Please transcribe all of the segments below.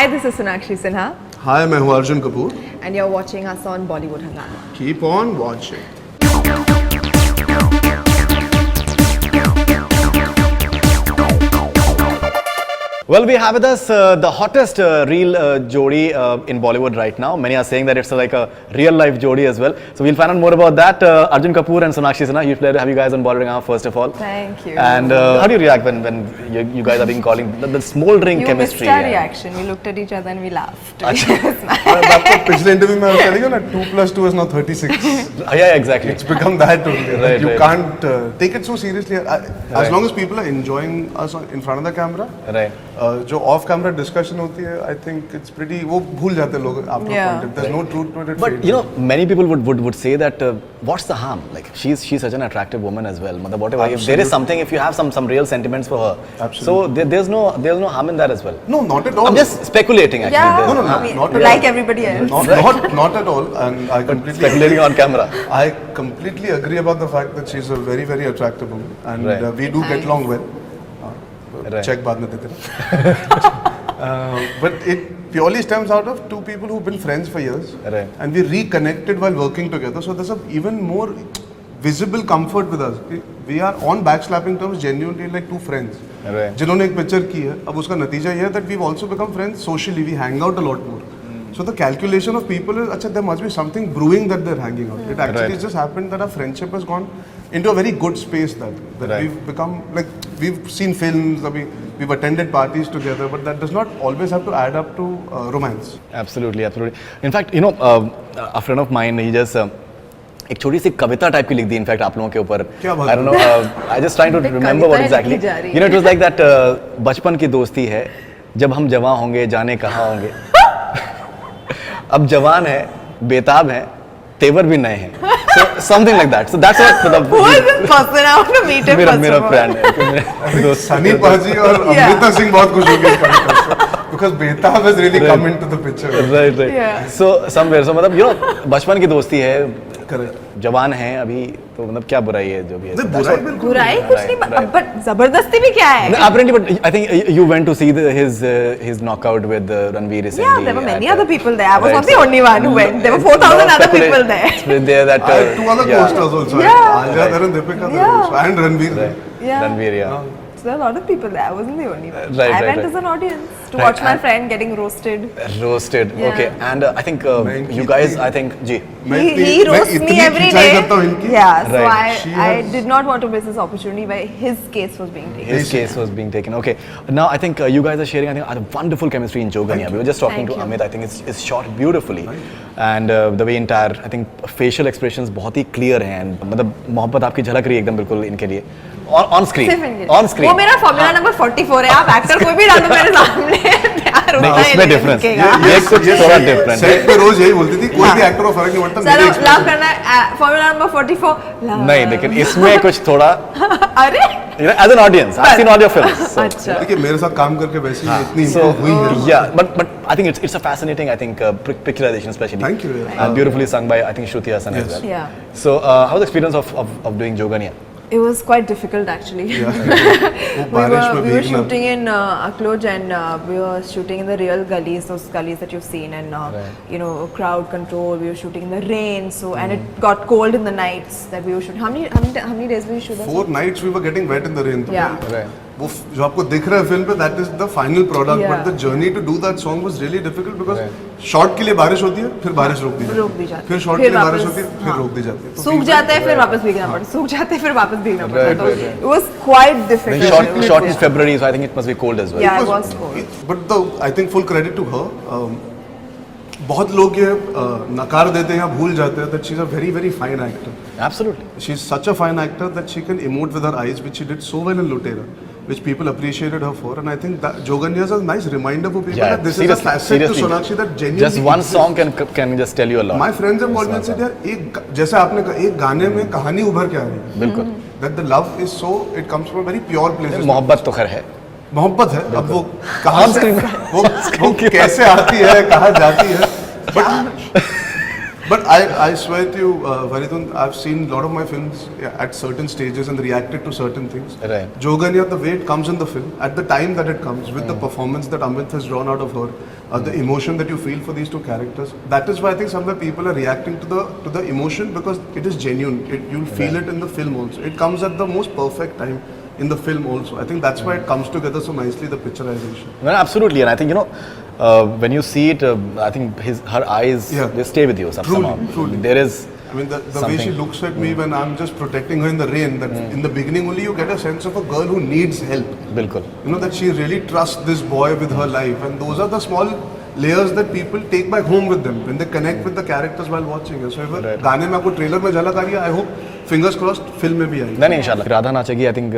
Hi, this is Sonakshi Sinha. Hi, मैं हूँ Arjun Kapoor. And you're watching us on Bollywood Hungama. Keep on watching. Well, we have with us the hottest real jodi in Bollywood right now. Many are saying that it's like a real life jodi as well. So we'll find out more about that. Arjun Kapoor and Sonakshi Sinha, huge pleasure to have you guys on Bollywood Hungama first of all. Thank you. And how do you react when you guys are being calling the smoldering chemistry? You missed our reaction. We looked at each other and we laughed. आपको पिछले interview में I was telling you ना 2 + 2 is now 36. Yeah, exactly. It's become that only. Right, you right. can't take it so seriously. As long as people are enjoying us in front of the camera. Right. जो of camera discussion होती है I think it's pretty वो भूल जाते हैं लोग आपका point there is no truth to it But you know, many people would say that what's the harm? Like she's such an attractive woman as well. Matlab whatever, if there is something, if you have some real sentiments for her, so there's no harm in that as well. No, not at all. I'm just speculating actually. Yeah, No, I mean, not at like all. everybody else. Not at all. And I completely Speculating on camera. I completely agree about the fact that she's a very very attractive woman, and Right. We do get along well. Right. Check बाद में देते हैं. But it purely stems out of two people who've been friends for years, Right. and we reconnected while working together. So there's a even more visible comfort with us. We are on backslapping terms, genuinely like two friends. Right. जिन्होंने एक picture की है, अब उसका नतीजा ये है that we've also become friends socially. We hang out a lot more. So the calculation of people is, अच्छा, there must be something brewing that they're hanging out. It actually Right. just happened that our friendship has gone into a very good space that Right. we've become like we've seen films, we've attended parties together, but that does not always have to add up to romance. Absolutely. In fact, you know, a friend of mine, he just एक छोटी सी कविता type की लिख दी in fact आप लोगों के ऊपर. क्या बात I don't know. I just trying to remember what exactly. You know, it was like that. बचपन की दोस्ती है, जब हम जवान होंगे जाने कहाँ होंगे. अब जवान है, बेताब है, तेवर भी नए हैं. So something like that. So that's what the Who is this person? I want to meet him first मेरा of all. फ्रेंड है. सनी पाजी और अमृता सिंह बहुत खुश हो गए इस कविता से, because बेताब has really come into the picture. Right. Yeah. So somewhere, so मतलब you know, बचपन की दोस्ती है, Correct. जवान है अभी, तो मतलब क्या बुराई है जो भी है. बुराई बिल्कुल बुराई कुछ नहीं, but जबरदस्ती भी क्या है? Apparently, but I think you went to see his knockout with Ranveer recently. Yeah, there were many other people there. I was Right, not the so- only one who went. There were 4,000 other people there. There that I had two other co-stars also. Yeah. Alia Dhar and Deepika Dhar Yeah. also, and Ranveer. Yeah. Ranveer, yeah. So there are a lot of people there. I wasn't the only one. Right, I right, went right. as an audience to Right, watch my and- friend getting roasted. Roasted. Yeah. Okay, and I think मैं you इनकी guys, इतनी- I think, ji. He roasts me every खिंचाई day. करता हूँ इनकी. Yeah, so Right. She I has- did not want to miss this opportunity where his case was being taken. His case was being taken. Okay, now I think you guys are sharing, I think, a wonderful chemistry in Joganiya. We were just talking Thank to you. Amit. I think it's shot beautifully, and the way entire, I think, facial expressions बहुत ही clear हैं, and मतलब मोहब्बत आपकी झलक रही है एकदम बिल्कुल इनके लिए. On screen. सिर्फ इनके लिए। On screen. वो मेरा फॉर्मूला नंबर 44 है, आप एक्टर कोई भी डाल दो मेरे सामने तैयार होता नहीं, है इसमें लेकिन difference. दिखेगा। ये कुछ थोड़ा different है. सेट पे रोज यही बोलती थी, कोई भी एक्टर को फर्क नहीं पड़ता. चलो मेरे लव करना है फॉर्मूला नंबर 44 love। नहीं, लेकिन इसमें कुछ थोड़ा, अरे you know, as an audience, I've seen all your films. So. अच्छा देखिए मेरे साथ काम करके वैसे ही इतनी So improve हुई है. yeah, but I think it's a fascinating, I think, picturization especially. Thank you. Beautifully sung by, I think, Shruti Hassan as well. yeah, So how was the experience of doing Joganiya? it was quite difficult actually. वो we बारिश में were भीगना. shooting in Akloj and we were shooting in the real gullies, those gullies that you've seen, and you know, crowd control. We were shooting in the rain, so and it got cold in the nights that we were shooting. How many days we shoot? 4 nights we were getting wet in the rain. Yeah. Right. वो जो आपको दिख रहा है film पे, that is the final product. Yeah. But the journey to do that song was really difficult because Right. Shot के लिए बारिश होती है, फिर बारिश रोक दी रोक दी जाती है, फिर शॉट फिर के लिए बारिश वापस, होती है, फिर हाँ। रोक दी जाती है. तो सूख feedback- जाते हैं फिर वापस भीगना पड़ता है, सूख जाते हैं फिर वापस भीगना पड़ता है, Right, तो right, right. it was quite The difficult. shot is February, so I think it must be cold as well. Yeah, it It was cold. But the I think full credit to her. बहुत लोग ये नकार देते हैं या भूल जाते हैं that she's a very very fine actor. Absolutely. She's such a fine actor that she can emote with her eyes, which she did so well in Lutera, which people appreciated her for. And I think that Joganiya is a nice reminder for people Yeah, that this seriously, is a facet seriously. to Sonakshi that genuinely Just one exists. song can just tell you a lot. My friends have called me and said, यार एक जैसे आपने कहा, एक गाने में कहानी उभर के आ रही है. बिल्कुल. That the love is so, it comes from a very pure place. मोहब्बत तो खैर है. मोहब्बत है, अब वो कहाँ से वो कैसे आती है, कहाँ जाती है, But I swear to you, Faridoon, I've seen a lot of my films at certain stages and reacted to certain things. Right. Joganiya, the way it comes in the film, at the time that it comes, with the performance that Amit has drawn out of her, the emotion that you feel for these two characters, that is why I think somewhere people are reacting to the emotion because it is genuine. You'll feel it in the film also. It comes at the most perfect time in the film also. I think that's why it comes together so nicely, the picturization. No, absolutely, and I think when you see it, I think her eyes they stay with you somehow. Truly. There is. I mean, the way she looks at me when I'm just protecting her in the rain, that in the beginning only you get a sense of a girl who needs help. Bilkul. You know, that she really trusts this boy with her life. And those are the small layers that people take back home with them when they connect with the characters while watching it. So if गाने में आपको trailer में झलक आ रही है, I hope fingers crossed film में भी आएगी. नहीं inshallah. Radha Nachegi, I think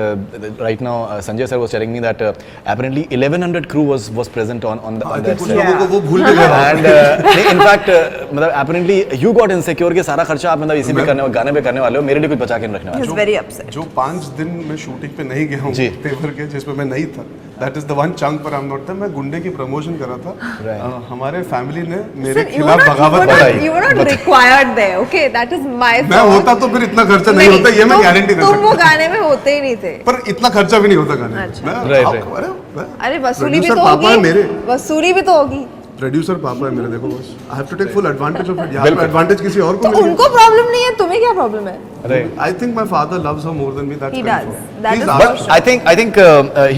right now Sanjay sir was telling me that apparently 1100 crew was present on that I think कुछ set. लोगों को वो भूल भी गए. And in fact मतलब apparently you got insecure के सारा खर्चा आप मतलब इसी पे करने गाने पे करने वाले हो, मेरे लिए कुछ बचा के नहीं रखने वाले. He's very upset. जो 5 दिन मैं शूटिंग पे नहीं गया हूँ तेवर के जिसमें मैं नहीं था, that is the one chunk पर I'm not था. मैं गुंडे की प्रमोशन करा था. हमारे फैमिली ने मेरे खिलाफ बगावत कराई. You were not required there, okay? That is my fault. मैं होता तो फिर इतना खर्चा नहीं होता, ये मैं गारंटी दे सकता हूँ. तुम वो गाने में होते ही नहीं थे. पर इतना खर्चा भी नहीं होता गाने में. अरे वसूली भी तो होगी. वसूली भी तो होगी. प्रोड्यूसर पापा है मेरे, देखो बस. I have to take full advantage of it. यहाँ पे एडवांटेज किसी और को तो उनको प्रॉब्लम नहीं है, तुम्हें क्या प्रॉब्लम है? I think my father loves her more than me. That's He very does. true. That is But I think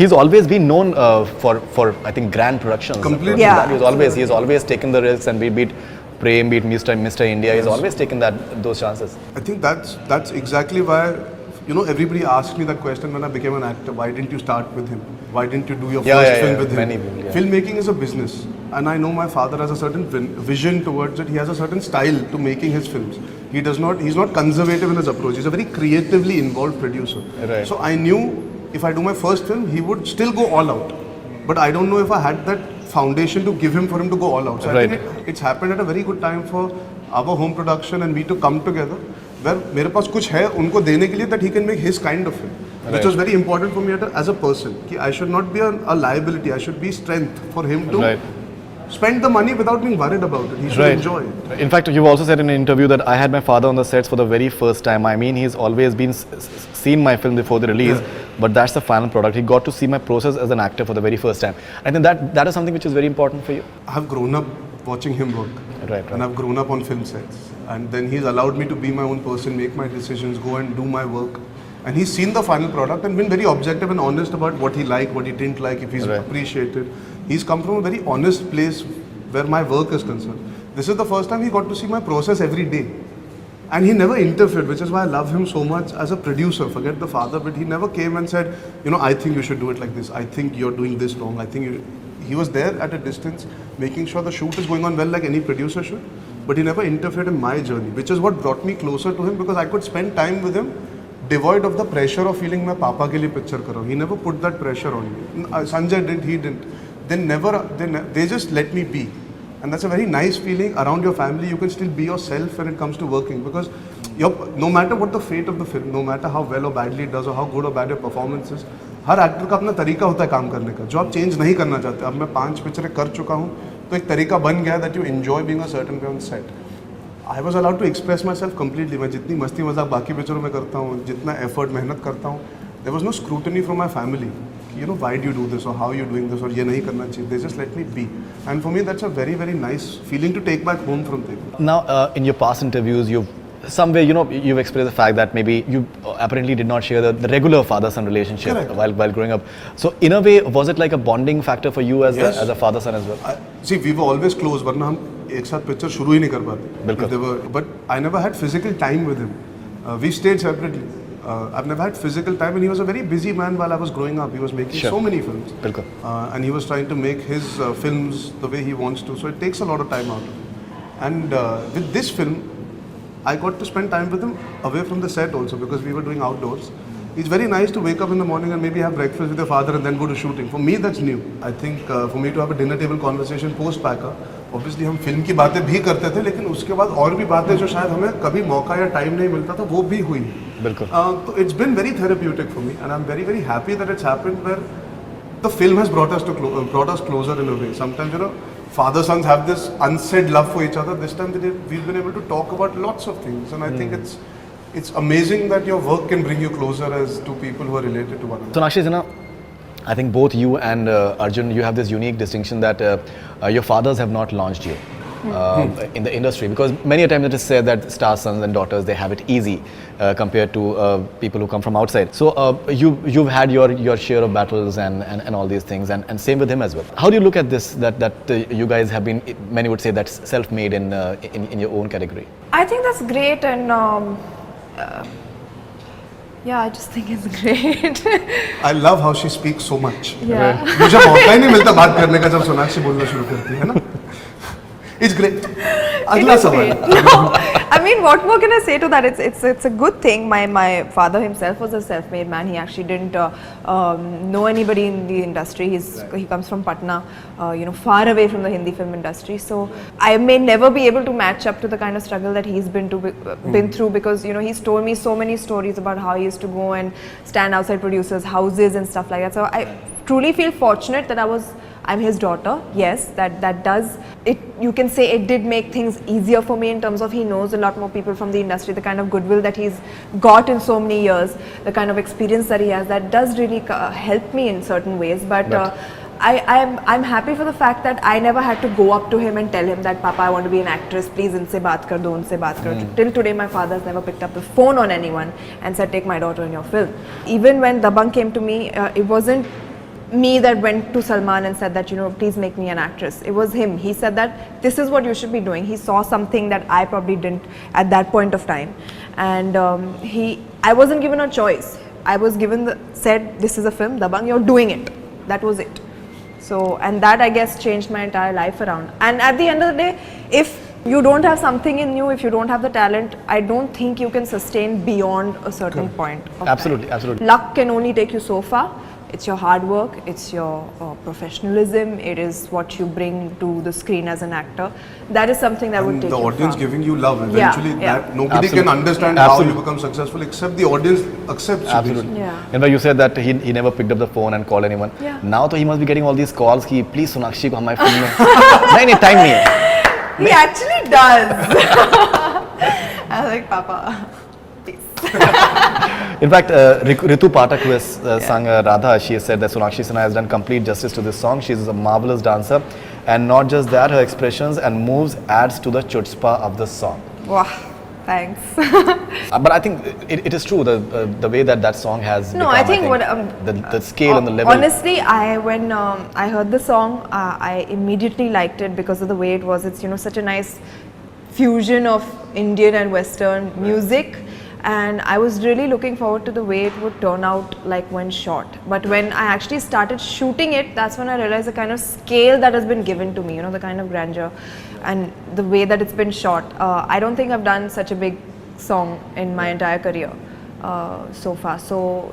he's always been known for I think grand productions. Completely. Yeah. He's always taken the risks and be it Prem, be it Mr. India. He's always taken those chances. I think that's exactly why, you know, everybody asked me that question when I became an actor. Why didn't you start with him? Why didn't you do your first film with him? Many people, yeah. Filmmaking is a business, and I know my father has a certain vision towards it. He has a certain style to making his films. He's not conservative in his approach. He's a very creatively involved producer. Right. So I knew if I do my first film, he would still go all out. But I don't know if I had that foundation to give him for him to go all out. So I think it's happened at a very good time for our home production and me to come together, where मेरे पास कुछ है उनको देने के लिए that he can make his kind of film, which was very important for me as a person. कि I should not be a liability. I should be strength for him to spend the money without being worried about it. He should enjoy it. In fact, you've also said in an interview that I had my father on the sets for the very first time. I mean, he's always been seen my film before the release, but that's the final product. He got to see my process as an actor for the very first time. I think that is something which is very important for you. I've grown up watching him work. Right. And I've grown up on film sets. And then he's allowed me to be my own person, make my decisions, go and do my work. And he's seen the final product and been very objective and honest about what he liked, what he didn't like, if he's appreciated. He's come from a very honest place where my work is concerned. This is the first time he got to see my process every day. And he never interfered, which is why I love him so much as a producer. Forget the father, but he never came and said, you know, I think you should do it like this. I think you're doing this wrong. I think he was there at a distance, making sure the shoot is going on well like any producer should. But he never interfered in my journey, which is what brought me closer to him because I could spend time with him devoid of the pressure of feeling मैं पापा के लिए picture कर रहा हूँ. He never put that pressure on me. Sanjay didn't, he didn't. They just let me be. And that's a very nice feeling. Around your family, you can still be yourself when it comes to working because no matter what the fate of the film, no matter how well or badly it does or how good or bad your performance is, her actor का अपना तरीका होता है काम करने का जो आप चेंज नहीं करना चाहते. अब मैं 5 पिक्चरें कर चुका हूँ तो एक तरीका बन गया that you enjoy being a certain way on set. I was allowed to express myself completely. मैं जितनी मस्ती मजाक बाकी पिक्चरों में करता हूँ, जितना एफर्ट मेहनत करता हूँ, there was no scrutiny from my family. You know, why do you do this or how are you doing this or ये नहीं करना चाहिए. They just let me be. And for me, that's a very, very nice feeling to take back home from Tevar. Now, in your past interviews, you've expressed the fact that maybe you apparently did not share the regular father-son relationship while growing up. So, in a way, was it like a bonding factor for you as a father-son as well? See, we were always close. वरना हम एक साथ picture शुरू ही नहीं कर पाते. But I never had physical time with him. We stayed separately. I've never had physical time, and he was a very busy man while I was growing up. He was making so many films, and he was trying to make his films the way he wants to. So it takes a lot of time out of him. And with this film, I got to spend time with him away from the set also because we were doing outdoors. It's very nice to wake up in the morning and maybe have breakfast with your father and then go to shooting. For me, that's new. I think for me to have a dinner table conversation post-Packer, obviously हम film की बातें भी करते थे लेकिन उसके बाद और भी बातें जो शायद हमें कभी मौका या टाइम नहीं मिलता था वो भी हुई. बिल्कुल. So it's been very therapeutic for me and I'm very, very happy that it's happened where the film has brought us closer in a way. Sometimes, father sons have this unsaid love for each other. This time we've been able to talk about lots of things, and I think it's amazing that your work can bring you closer as two people who are related to one another. Sonakshi Sinha, I think both you and Arjun, you have this unique distinction that your fathers have not launched you in the industry, because many a time it is said that star sons and daughters, they have it easy compared to people who come from outside. So you've had your share of battles and all these things, and same with him as well. How do you look at this, that you guys have been, many would say that's self-made in your own category? I think that's great, and yeah, I just think it's great. I love how she speaks so much. Yeah. मुझे मौका ही नहीं मिलता बात करने का जब सोनाक्षी बोलना शुरू करती है ना. It's great. अगला सवाल. I mean, what more can I say to that? It's a good thing. My father himself was a self-made man. He actually didn't know anybody in the industry. He comes from Patna, far away from the Hindi film industry. So I may never be able to match up to the kind of struggle that he's been through, because he's told me so many stories about how he used to go and stand outside producers' houses and stuff like that. So I truly feel fortunate that I'm his daughter. Yes, that does it. You can say it did make things easier for me in terms of he knows a lot more people from the industry, the kind of goodwill that he's got in so many years, the kind of experience that he has, that does really help me in certain ways. But I'm happy for the fact that I never had to go up to him and tell him that, Papa, I want to be an actress, please inse baat kar do, unse baat karo. Till today my father has never picked up the phone on anyone and said, take my daughter in your film. Even when Dabangg came to me, it wasn't me that went to Salman and said that, please make me an actress. It was him. He said that this is what you should be doing. He saw something that I probably didn't at that point of time, and I wasn't given a choice. I was said this is a film, Dabangg, you're doing it. That was it. So, and that, I guess, changed my entire life around. And at the end of the day, if you don't have something in you, if you don't have the talent, I don't think you can sustain beyond a certain point of Absolutely, time. absolutely. Luck can only take you so far. It's your hard work, it's your professionalism, it is what you bring to the screen as an actor. That is something that would take the you audience far. giving you love. Eventually, that nobody Absolutely. can understand how you become successful except the audience accepts you. Absolutely. Yeah. In fact, you said that he never picked up the phone and called anyone. Yeah. Now, तो he must be getting all these calls कि please Sonakshi को हमारी film में नहीं time नहीं है. He actually does. I was like, Papa, please. In fact, Ritu Pathak, who has sung Radha, she has said that Sonakshi Sinha has done complete justice to this song. She is a marvelous dancer, and not just that, her expressions and moves adds to the chutzpah of the song. Wow, thanks. But I think it is true, the way that song has No, become, I think the scale and the level. Honestly, when I heard the song, I immediately liked it because of the way it was. It's such a nice fusion of Indian and Western music. And I was really looking forward to the way it would turn out like when shot. But when I actually started shooting it, that's when I realized the kind of scale that has been given to me, the kind of grandeur and the way that it's been shot. I don't think I've done such a big song in my entire career so far. So,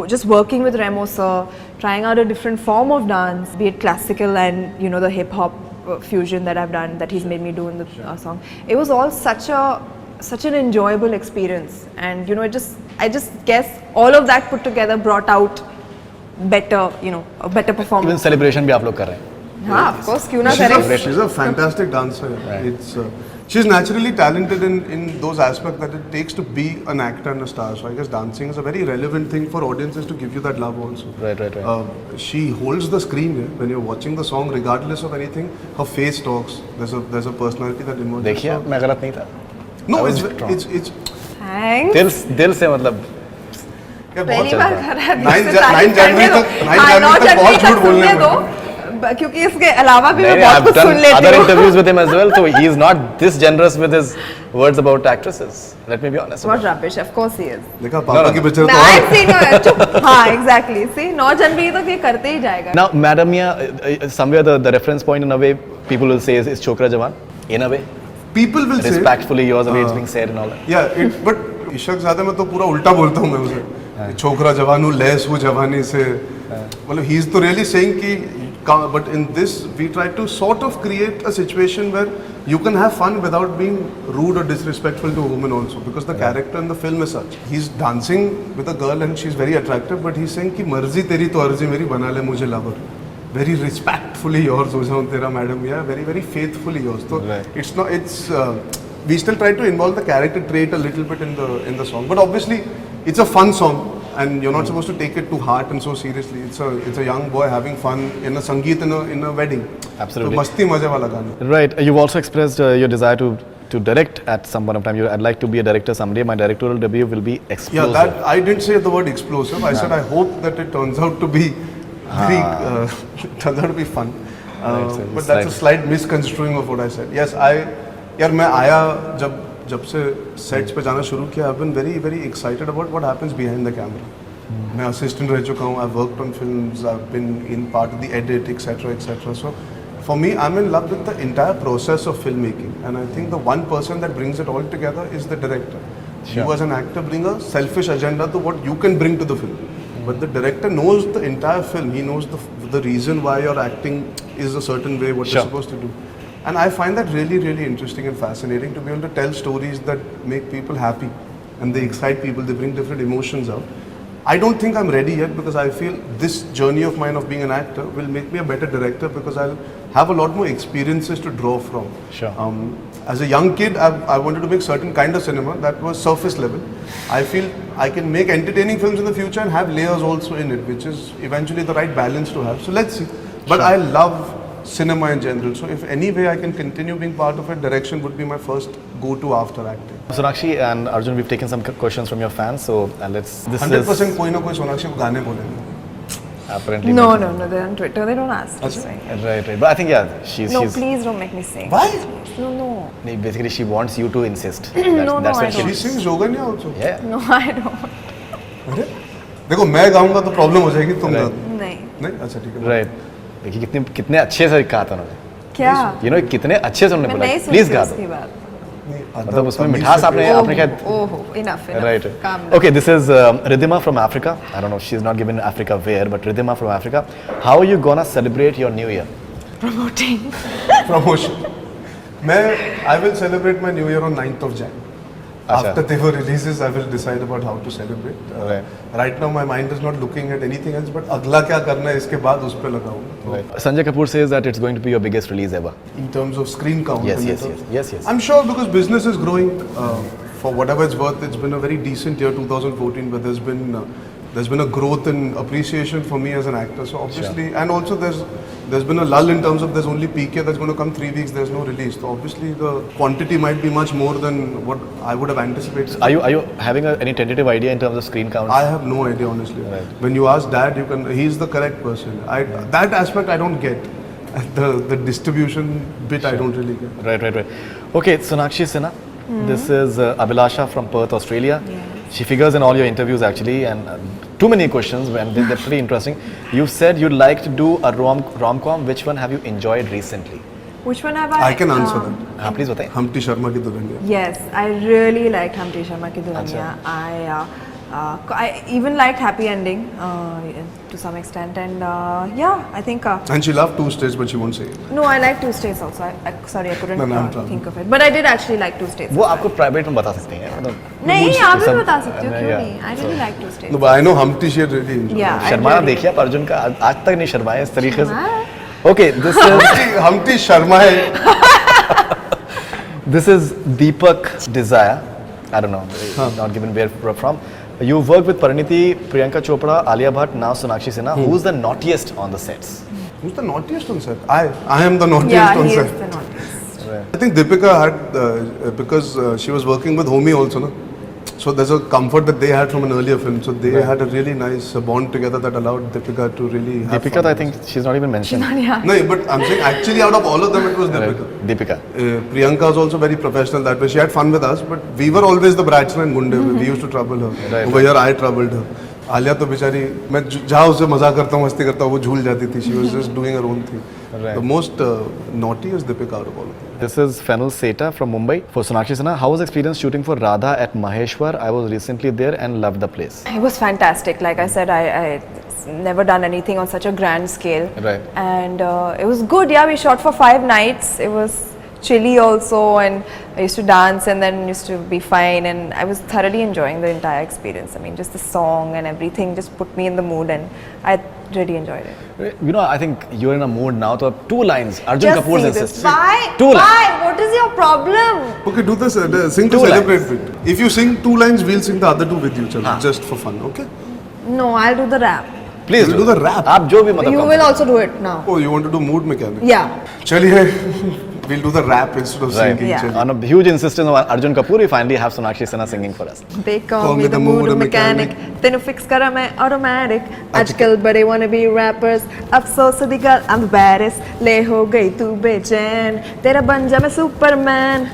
just working with Remo sir, trying out a different form of dance, be it classical and, the hip hop fusion that I've done, that he's made me do in the song. It was all such an enjoyable experience, and I just guess all of that put together brought out better, a better performance. Even celebration भी आप लोग कर रहे हैं. हाँ, of course, क्यों ना करें. She's a fantastic dancer. Right. She's naturally talented in those aspects that it takes to be an actor and a star. So I guess dancing is a very relevant thing for audiences to give you that love also. Right. She holds the screen when you're watching the song, regardless of anything. Her face talks. There's a personality that emerges. देखिए, मैं गलत नहीं था. No, it's Thanks. दिल से मतलब. पहली बार कर रहा है. 9 जनवरी तक बहुत झूठ बोलने दो, क्योंकि इसके अलावा भी मैं बहुत कुछ सुन लेती हूँ. Other interviews with him as well, so he is not this generous with his words about actresses. Let me be honest. What rubbish? Of course he is. देखा पापा की पिक्चर तो I've seen चुप. हाँ, exactly. See, 9 जनवरी तक ये करते ही जाएगा. Now, Madamiyan, somewhere the reference point in a way people will say is Chokra Jawaan, in a way. People will say respectfully yours, the way it's being said and all that. Yeah, but Ishaq ज़्यादा मैं तो पूरा उल्टा बोलता हूँ मैं उसे. छोकरा जवान हूँ, लैस हूँ जवानी से. मतलब he is तो really saying कि, but in this we try to sort of create a situation where you can have fun without being rude or disrespectful to a woman also, because the character in the film is such. He's dancing with a girl and she's very attractive, but he's saying कि मर्जी तेरी तो अर्जी मेरी बना ले मुझे lover. very respectfully yours हो जाऊँ तेरा मैडम या very very faithfully yours. So it's not we still try to involve the character trait a little bit in the song, but obviously it's a fun song and you're not supposed to take it to heart and so seriously. It's a young boy having fun in a sangeet in a wedding. Absolutely. So masti maza wala gaana. Right. You've also expressed your desire to direct at some point of time. I'd like to be a director someday. My directorial debut will be explosive. Yeah, that I didn't say the word explosive. I said I hope that it turns out to be very, turns out to be fun. But that's a slight misconstruing of what I said. Yes, यार मैं आया जब से sets पे जाना शुरू किया, I've been very very excited about what happens behind the camera. मैं असिस्टेंट रह चुका हूँ. I've worked on films. I've been in part of the edit, etc. etc. So for me, I'm in love with the entire process of filmmaking, and I think the one person that brings it all together is the director. Sure. You as an actor bring a selfish agenda to what you can bring to the film, but the director knows the entire film. He knows the reason why your acting is a certain way, what you're supposed to do. And I find that really, really interesting and fascinating to be able to tell stories that make people happy and they excite people, they bring different emotions out. I don't think I'm ready yet because I feel this journey of mine of being an actor will make me a better director because I'll have a lot more experiences to draw from. Sure. As a young kid, I wanted to make certain kind of cinema that was surface level. I feel I can make entertaining films in the future and have layers also in it, which is eventually the right balance to have. So let's see. But I love cinema in general. So if any way I can continue being part of it, direction would be my first go-to after acting. Sonakshi and Arjun, we've taken some questions from your fans, so let's. This 100% कोई ना कोई सोनाक्षी को गाने बोलेंगे. Apparently. No, they're on Twitter. They don't ask to sing. Right. But I think she's. No, please don't make me sing. Why? No. Basically, she wants you to insist. No, that's I why don't. She sings Joganiya also. Yeah. No, I don't. अरे देखो मैं गाऊंगा तो problem हो जाएगी तुम गा दो. नहीं. अच्छा ठीक है. Right. देखिए कितने अच्छे से कहा था उन्होंने. क्या? You know कितने अच्छे से उन्होंने बोला. Please गा दो. मतलब उसमें मिठास आपने क्या? Enough. Right. Calm down. Okay, this is Ridhima from Africa. I don't know, she's not given Africa where, but Ridhima from Africa. How are you gonna celebrate your New Year? Promoting. Promotion. I will celebrate my New Year on 9th of Jan. After Tevar releases, I will decide about how to celebrate. Right now, my mind is not looking at anything else, but अगला क्या करना है इसके बाद उस पे लगाऊंगा. Right. Sanjay Kapoor says that it's going to be your biggest release ever. In terms of screen count. Yes. I'm sure because business is growing. For whatever it's worth, it's been a very decent year, 2014, but there's been a growth in appreciation for me as an actor. So obviously, and also there's been a lull in terms of there's only PK that's going to come 3 weeks. There's no release. So obviously the quantity might be much more than what I would have anticipated. Are you having any tentative idea in terms of screen count? I have no idea honestly. Right. When you ask Dad, he's the correct person. That aspect I don't get. The distribution bit I don't really get. Right. Okay, Sonakshi Sinha. This is Abhilasha from Perth, Australia. Yes. She figures in all your interviews actually, and too many questions, and they're pretty interesting. You said you'd like to do a rom-com. Which one have you enjoyed recently? Which one have I? I can answer that. Please बताएं. Humpty Sharma की Dulhania. Yes, I really liked Humpty Sharma ki Dulhaniya. I even liked Happy Ending to some extent, and I think. And she loved 2 States, but she won't say it. No, I like 2 States also. I couldn't think of it, but I did actually like 2 States. वो आपको private में बता सकते हैं मतलब. नहीं आप भी बता सकते हो क्यों नहीं? I really like 2 States. No, but I know Humpty she had really enjoyed. Yeah. शर्माना देखिए आप अर्जुन का आज तक नहीं शर्माए इस तरीके से. Okay, this is Humpty Sharma है. This is Deepak's Desire. I don't know, not given where from. You worked with Pariniti, Priyanka Chopra, Alia Bhatt, now Sonakshi Sinha. Who's the naughtiest on the sets? Who's the naughtiest on set? I am the naughtiest on set. Yeah, he is the naughtiest. Right. I think Deepika had because she was working with Homi also, no? So there's a comfort that they had from an earlier film. So they had a really nice bond together that allowed Deepika to really have Deepika, fun. I think she's not even mentioned. No, but I'm saying actually out of all of them, it was Deepika. Deepika. Priyanka was also very professional that way. She had fun with us, but we were always the brats and gunde. We used to trouble her. Over here, I troubled her. Alia तो बेचारी मैं जहाँ उससे मजाक करता हूँ मस्ती करता हूँ वो झूल जाती थी. She was just doing her own thing. The most naughty is Deepika out of all of them. This is Fennel Seta from Mumbai. For Sonakshi Sinha, how was the experience shooting for Radha at Maheshwar? I was recently there and loved the place. It was fantastic. Like I said, I never done anything on such a grand scale. Right. And it was good. Yeah, we shot for 5 nights. It was chilly also, and I used to dance and then used to be fine, and I was thoroughly enjoying the entire experience. I mean, just the song and everything just put me in the mood, and I really enjoyed it. You know, I think you're in a mood now. So 2 lines. Arjun Just Kapoor's see this. insist. Why? 2 lines. Why? What is your problem? Okay, do this. Sing to 2 celebrate lines. with. If you sing 2 lines, we'll sing the other 2 with you, chalo, हाँ. just for fun. Okay? No, I'll do the rap. Please We'll do the rap. आप जो भी मतलब. You will also do it now. Oh, you want to do mood mechanic? Yeah. Chaliye, we'll do the rap instead of Right. singing. Yeah. chaliye. On a huge insistence of Arjun Kapoor, we finally have Sonakshi Sinha singing for us. They call me the mood mechanic. तेनू fix करा मैं automatic. आजकल बड़े wanna be rappers. अफसोस दी गल I'm the baddest. ले हो गई तू बेचैन. तेरा बन जा मैं Superman.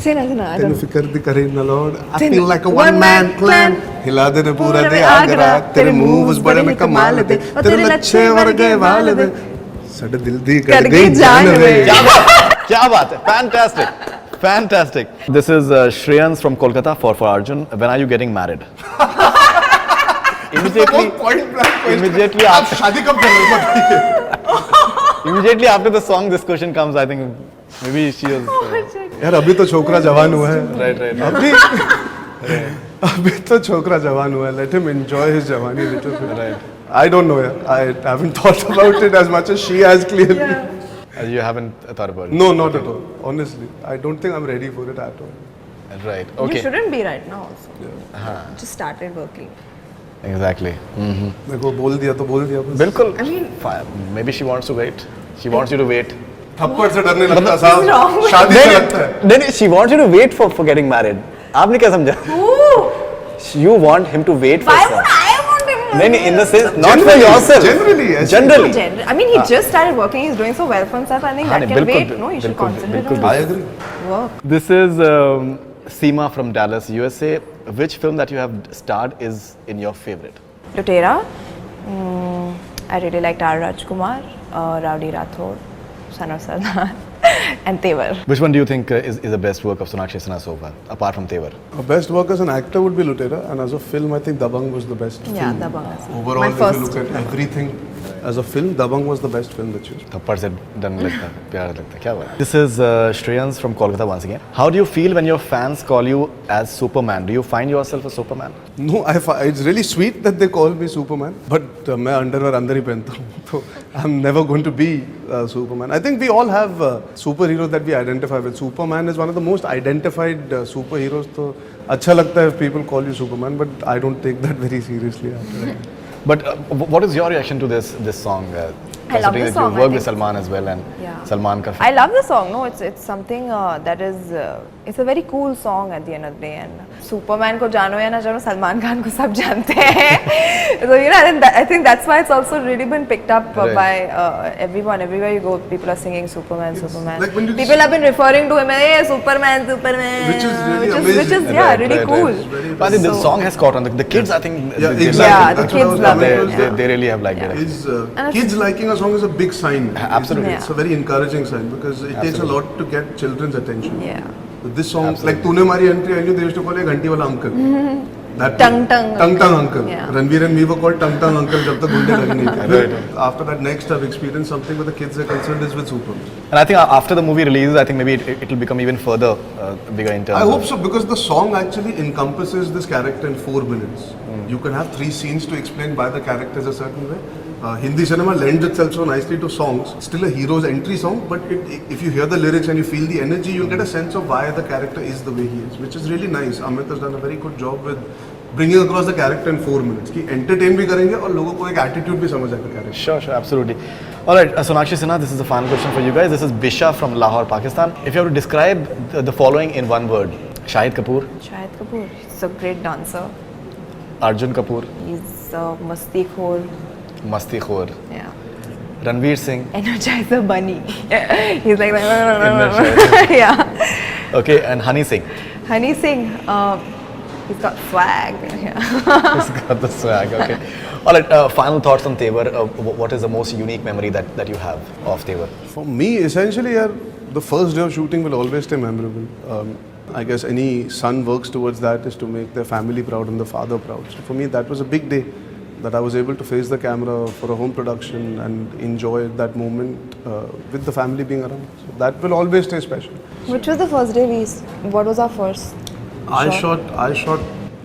Sina, I तेनु don't. फिकर दी करे न लौट. I तेनु feel like a one one-man man clan. clan. हिला दे पूरा पूरा दे दे आगरा. आगरा. तेरे तेरे moves moves बड़े बड़े में में कमाल कमाल दे. दे. और तेरे तेरे लच्छे लच्छे वर्गे वर्गे वाल वाल दे. दे. साडे दिल दी कर कर गई गई जान जान वे. वे. क्या बात है? Fantastic. Fantastic. This is Shreyans from Kolkata for Arjun. When are you getting married? Immediately. Point blank question. Immediately आप after. शादी कब कर रहे हो बताइए. Immediately after the song, this question comes. I think maybe she was. यार अभी तो छोकरा जवान हुआ है. Right. अभी तो छोकरा जवान हुआ है. Let him enjoy his जवानी little bit. Right. I don't know. I haven't thought about it as much as she has clearly. Yeah. You haven't thought about it. No, not at all. Honestly, I don't think I'm ready for it at all. Right. You Okay. shouldn't be right now also. Just started working. Exactly. देखो बोल दिया तो बोल दिया बस. बिल्कुल. I mean, Fine. Maybe she wants to wait. She wants you to wait. थप्पड़ से डरने लगता wrong साहब. with शादी से लगता है. Then she wants you to wait for getting married. आपने क्या समझा? Ooh, You want him to wait for why some. would I want him? Then in the sense, not for Generally, yourself. generally, yes. Generally. I mean, he just started working. He's doing so well for himself. I think हाँ, that नहीं, can बिल्कुल, wait. No, you should बिल्कुल, concentrate बिल्कुल. on I his agree. work. This is Seema from Dallas, USA. Which film that you have starred is in your favorite? Lutera. I really liked R. Rajkumar, Rowdy Rathod, Son of Salman, and Tevar. Which one do you think is the best work of Sonakshi Sinha so far, apart from Tevar? Best work as an actor would be Lutera, and as a film, I think Dabangg was the best. Yeah, film. Dabangg is Overall, my if first. you look at everything as a film, Dabangg was the best film that you. थप्पड़ से डरने लगता है, प्यार लगता है, क्या बात है? This is Shreyans from Kolkata once again. How do you feel when your fans call you as Superman? Do you find yourself a Superman? No, it's really sweet that they call me Superman, but मैं underwear अंदर ही पहनता हूँ, तो I'm never going to be Superman. I think we all have superheroes that we identify with. Superman is one of the most identified superheroes. तो अच्छा लगता है if people call you Superman, but I don't take that very seriously. But what is your reaction to this song? I love Considering the that song, you I worked with think. Salman as well, and Yeah. Salman ka. I love the song. No, it's something that is it's a very cool song at the end of the day. And Superman को जानो या ना जानो, Salman Khan को सब जानते हैं. So you know, I think that's why it's also really been picked up Right. by everyone. Everywhere you go, people are singing Superman, Superman. like when you People have been referring to him as hey, Superman, Superman, Which is really which amazing. is yeah, Right, really right, cool. right. But I think the song has caught on. The kids, I think, Yeah, they exactly. Yeah, the That's what I kids was love coming it. to. they really have liked it. Is And kids liking a song is a big sign. Absolutely. It's a very encouraging sign because it takes a lot to get children's attention. Yeah. This song, Absolutely. like तूने मारी entry, I knew they used to call it घंटी वाला uncle. That Tung tung tung tung uncle. Yeah. Ranveer and me were called tung tung uncle जब तक गुंडे लगे नहीं थे. Right. After that, next I've experienced something where the kids are concerned is with Superman. And I think after the movie releases, I think maybe it will become even further bigger in terms I of. hope so because the song actually encompasses this character in 4 minutes. You can have 3 scenes to explain why the character is a certain way. Hindi cinema lends itself so nicely to songs. Still a hero's entry song, but if you hear the lyrics and you feel the energy, you'll get a sense of why the character is the way he is, which is really nice. Amit has done a very good job with bringing across the character in 4 minutes. कि entertain भी करेंगे और लोगों को एक attitude भी समझ आएगा character. Sure, absolutely. All right, Sonakshi Sinha, this is the final question for you guys. This is Bisha from Lahore, Pakistan. If you have to describe the following in one word: Shahid Kapoor, Shahid Kapoor, he's a great dancer. Arjun Kapoor, He's a masti-khor. Masti Khor, Yeah. Ranveer Singh, Energizer bunny. He's like Energizer. yeah. okay, and Honey Singh. Honey Singh, he's got swag. Yeah. He's got the swag. Okay. All right. Final thoughts on Tevar. What is the most unique memory that you have of Tevar? For me, essentially, the first day of shooting will always stay memorable. I guess any son works towards that is to make their family proud and the father proud. So for me, that was a big day that I was able to face the camera for a home production and enjoy that moment with the family being around. So that will always stay special. Which was the first day what was our first? I shot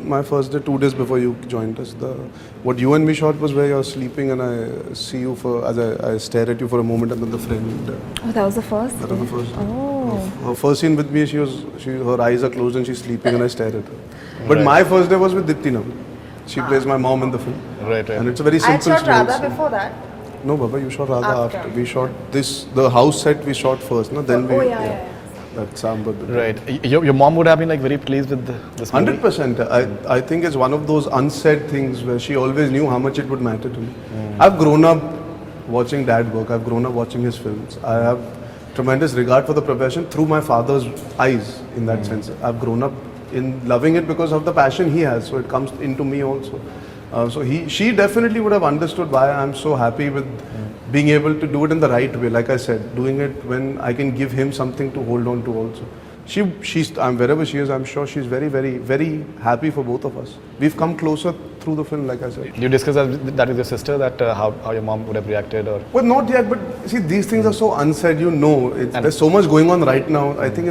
my first day 2 days before you joined us. What you and me shot was where you're sleeping and I see you I stare at you for a moment and then the friend. Oh, that was the first? That was the first. Oh. Her first scene with me, her eyes are closed and she's sleeping and I stare at her. But my first day was with Dipti Navi. She plays my mom in the film. Right. And it's a very simple I shot story. Radha before that. No, Baba, you shot Radha after. We shot the house set we shot first, no? Then that's Right. Your mom would have been like very pleased with this movie? 100%. I think it's one of those unsaid things where she always knew how much it would matter to me. I've grown up watching Dad work. I've grown up watching his films. I have tremendous regard for the profession through my father's eyes in that sense. I've grown up in loving it because of the passion he has. So it comes into me also. She definitely would have understood why I'm so happy with being able to do it in the right way. Like I said, doing it when I can give him something to hold on to also. Wherever she is, I'm sure she's very, very, very happy for both of us. We've come closer through the film, like I said. You discussed that with your sister, that how your mom would have reacted, or? Well, not yet, but see, these things are so unsaid, you know. There's so much going on right now. I think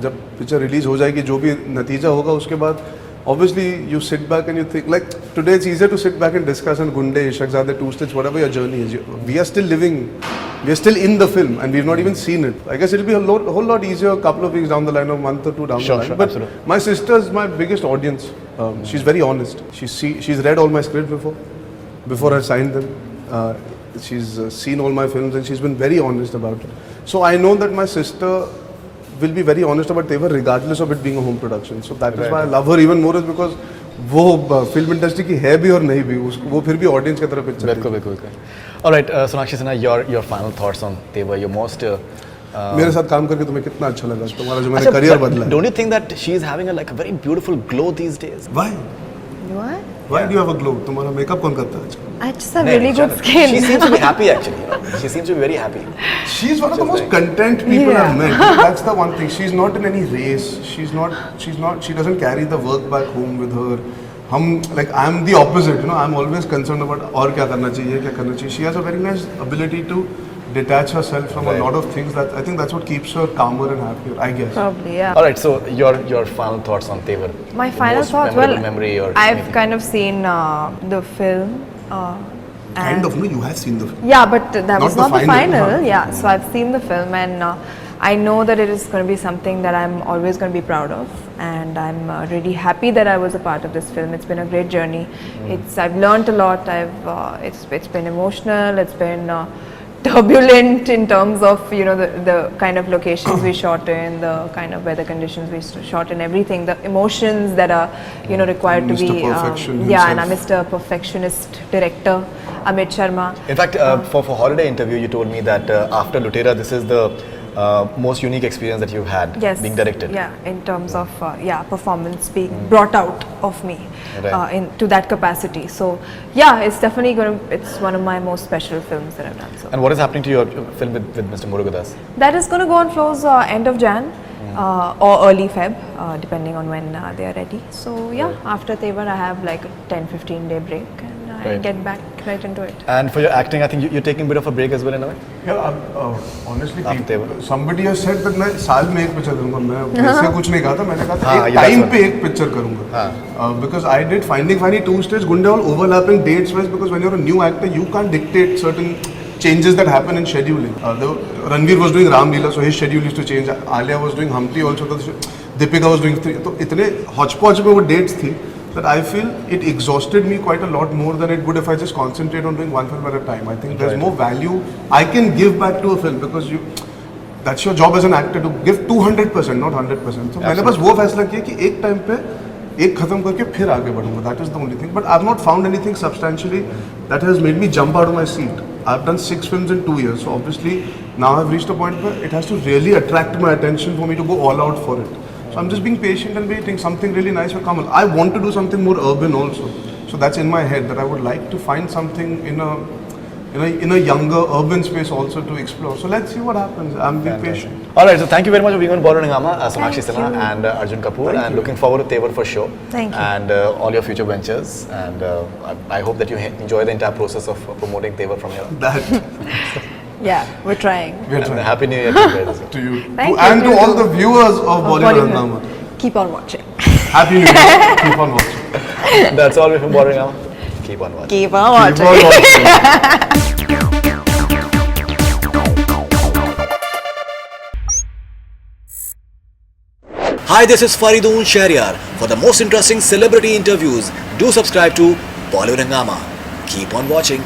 जब picture release हो जाएगी, जो भी नतीजा होगा उसके बाद, obviously you sit back and you think, like today it's easier to sit back and discuss on Gunde, Ishaqzade, Two Stitch, whatever your journey is. We are still living, we are still in the film and we've not even seen it. I guess it'll be a whole lot easier a couple of weeks down the line, or a month or two down the line. Sure, but absolutely. my sister's my biggest audience. She's very honest. She's read all my scripts before I signed them. She's seen all my films and she's been very honest about it. So I know that my sister will be very honest about Tevar regardless of it being a home production. So that is why I love her even more, is because वो film industry की है भी और नहीं भी, वो फिर भी audience की तरफ picture. बिल्कुल. All right, Sonakshi Sinha, your final thoughts on Tevar, your most. मेरे साथ काम करके तुम्हें कितना अच्छा लगा, तुम्हारा जो मैंने career बदला है. Don't you think that she is having a very beautiful glow these days? Why? What? Why do you have a glow? तुम्हारा makeup कौन करता है आजकल? I just have really good skin. She seems to be happy actually. She seems to be very happy. She's one of the most content people I've met. That's the one thing. She's not in any race. She doesn't carry the work back home with her. I'm the opposite, you know. I'm always concerned about और क्या करना चाहिए. She has a very nice ability to detach herself from a lot of things. That I think that's what keeps her calmer and happier, I guess. Probably, yeah. All right, so your final thoughts on Tevar? My final thoughts, memory or I've anything? kind of seen the film. Kind of, no, you have seen the film. Yeah, but that was not the final. Yeah. So I've seen the film and I know that it is going to be something that I'm always going to be proud of, and I'm really happy that I was a part of this film. It's been a great journey. I've learned a lot. It's been emotional. It's been turbulent in terms of the kind of locations we shot in, the kind of weather conditions we shot in, everything, the emotions that are required to be and I'm Mr. Perfectionist director Amit Sharma. In fact, for holiday interview you told me that after Lutera this is the most unique experience that you've had being directed. Yeah, in terms of performance being brought out of me to that capacity. So yeah, it's definitely it's one of my most special films that I've done. So. And what is happening to your film with Mr. Murugadas? That is going to go on floors end of Jan or early Feb, depending on when they are ready. So yeah, after Tevar I have like a 10-15 day break. I get back right into it. And for your acting, I think you're taking a bit of a break as well in a way? Yeah, honestly, somebody has said that मैं साल में एक picture करूँगा. मैं वैसे कुछ नहीं कहा था. मैंने कहा था एक टाइम पे एक पिक्चर करूँगा. Because I did Finding Funny, Two Stitch, Gunde, all overlapping dates wise, because when you're a new actor, you can't dictate certain changes that happen in scheduling. Ranveer was doing Ram Leela, so his schedule used to change. Alia was doing Humpty also. Deepika was doing 3. तो इतने hodgepodge में वो dates थी that I feel it exhausted me quite a lot more than it would if I just concentrate on doing one film at a time. I think there's more value I can give back to a film, because that's your job as an actor, to give 200%, not 100%. So मैंने बस वो फैसला किया कि एक time पे एक खत्म करके फिर आगे बढ़ूंगा. That is the only thing. But I've not found anything substantially that has made me jump out of my seat. I've done 6 films in 2 years, so obviously now I've reached a point where it has to really attract my attention for me to go all out for it. So I'm just being patient and waiting. Something really nice will come. I want to do something more urban also. So that's in my head, that I would like to find something in a younger urban space also to explore. So let's see what happens. I'm being patient. All right. So thank you very much for being on Bollywood Hungama, Sonakshi Sinha and Arjun Kapoor, and looking forward to Tevar for sure. Thank you. And all your future ventures. And I hope that you enjoy the entire process of promoting Tevar from here. That. Yeah, we're trying. And Happy New Year to you guys. To you. And to all the viewers of Bollywood Hungama. Keep on watching. Happy New Year. Keep on watching. That's all from Bollywood Hungama. Keep on watching. Keep on watching. Keep on watching. Hi, this is Faridoon Shahryar. For the most interesting celebrity interviews, do subscribe to Bollywood Hungama. Keep on watching.